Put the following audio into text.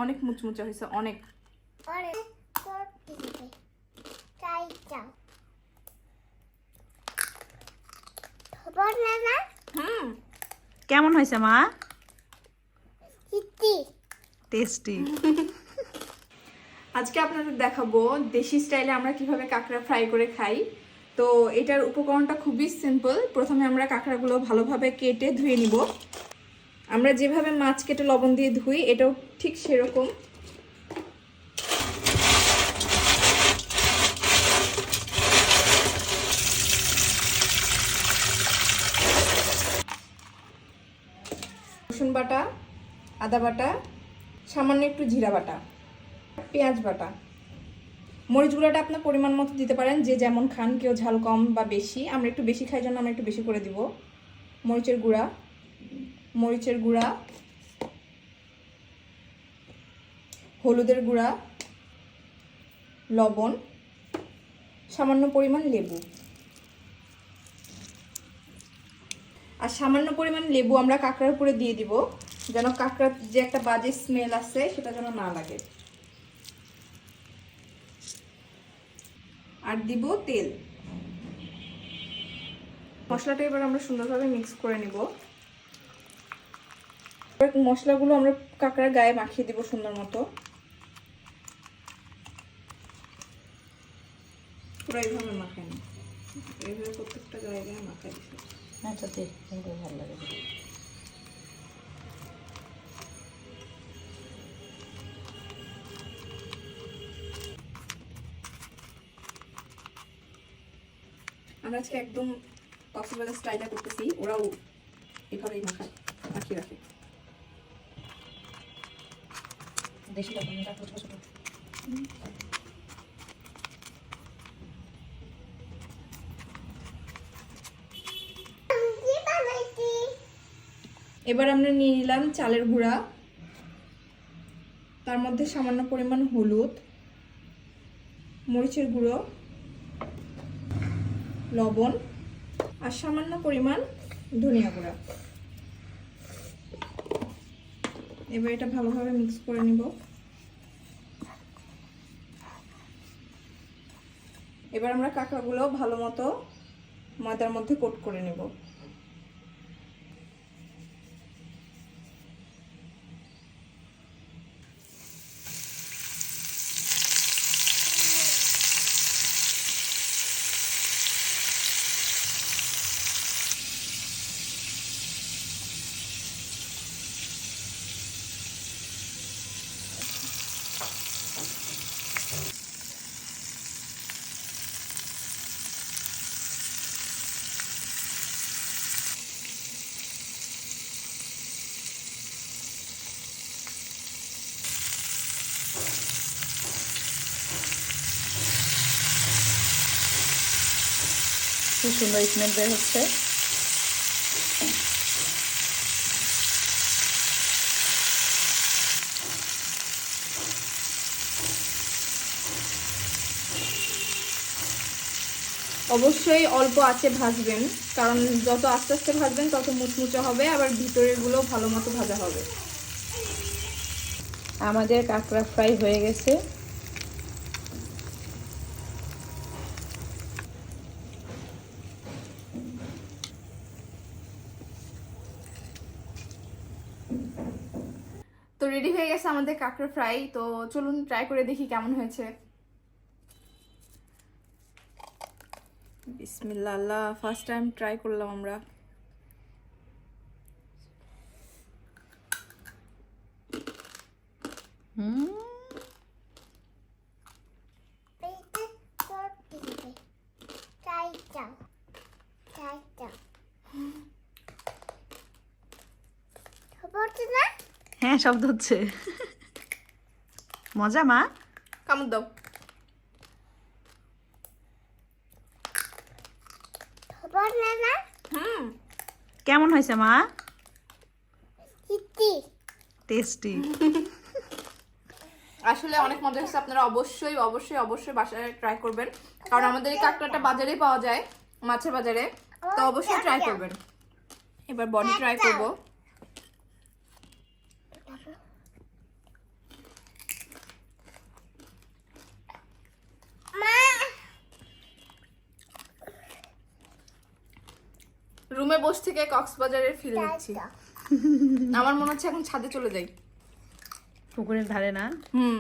অনেক মুচমুচে হয়েছে, অনেক। কেমন হয়েছে মা? টেস্টি। আজকে আপনাদের দেখাবো দেশি স্টাইলে আমরা কিভাবে কাঁকড়া ফ্রাই করে খাই। তো এটার উপকরণটা খুবই সিম্পল। প্রথমে আমরা কাঁকড়াগুলো ভালোভাবে কেটে ধুয়ে নিব। আমরা যেভাবে মাছ কেটে লবণ দিয়ে ধুই এটাও ঠিক সেরকম। রসুন বাটা, আদা বাটা, সামান্য একটু জিরা বাটা, পেঁয়াজ বাটা, মরিচ গুঁড়াটা আপনার পরিমাণ মতো দিতে পারেন, যে যেমন খান, কেউ ঝাল কম বা বেশি। আমরা একটু বেশি খাই জন্য আমরা একটু বেশি করে দিব। মরিচের গুঁড়া, হলুদের গুঁড়া, লবণ, সামান্য পরিমাণ লেবু। আর সামান্য পরিমাণ লেবু আমরা কাঁকড়ার উপরে দিয়ে দিব, যেন কাঁকড়ার যে একটা বাজে স্মেল আছে সেটা যেন না লাগে। আর দিব তেল। মশলাটা এবার আমরা সুন্দরভাবে মিক্স করে নিব। মশলাগুলো আমরা কাঁকড়ার গায়ে মাখিয়ে দিব সুন্দর মতো। পুরো এইভাবে মাখাই না, এইভাবে প্রত্যেকটা গায়ে গায়ে মাখাই দিচ্ছি। আচ্ছা, দেখতে ভালো লাগে। আমরা আজকে একদম কক্সবাজার স্টাইলটা করতেছি, ওরাও এভাবেই মাখিয়ে রাখে। দেশি রকমটা ছোট ছোট। এবার আমরা নিয়ে নিলাম চালের গুঁড়া, তার মধ্যে সামান্য পরিমাণ হলুদ, মরিচের গুঁড়ো, লবণ আর সামান্য পরিমাণ ধনিয়া গুঁড়া। এবার এটা ভালোভাবে মিক্স করে নিব। এবার আমরা কাঁকড়াগুলো ভালো মতো ময়দার মধ্যে কোট করে নেব। খুব সুন্দর স্মেল বের হচ্ছে। অবশ্যই অল্প আঁচে ভাজবেন, কারণ যত আস্তে আস্তে ভাজবেন তত মুচমুচে হবে, আবার ভিতরের গুলো ভালো মতো ভাজা হবে। আমাদের কাঁকড়া ফ্রাই হয়ে গেছে। তো রেডি হয়ে গেছে আমাদের কাঁকড়া ফ্রাই। তো চলুন ট্রাই করে দেখি কেমন হয়েছে। বিসমিল্লাহ, আল্লাহ, ফার্স্ট টাইম ট্রাই করলাম আমরা। হ্যাঁ, শব্দ হচ্ছে। মজা মা? কামড় দাও। কেমন হয়েছে মা? টেস্টি। আসলে অনেক মজা হচ্ছে। আপনারা অবশ্যই অবশ্যই অবশ্যই বাসায় ট্রাই করবেন, কারণ আমাদের এই কাঁকড়াটা বাজারেই পাওয়া যায়, মাছের বাজারে। তো অবশ্যই ট্রাই করবেন। এবার বডি ট্রাই করব। রুমে বসে থেকে কক্সবাজারের ফিল নিচ্ছি। আমার মনে হচ্ছে এখন ছাদে চলে যাই। পুকুরের ধারে না? হুম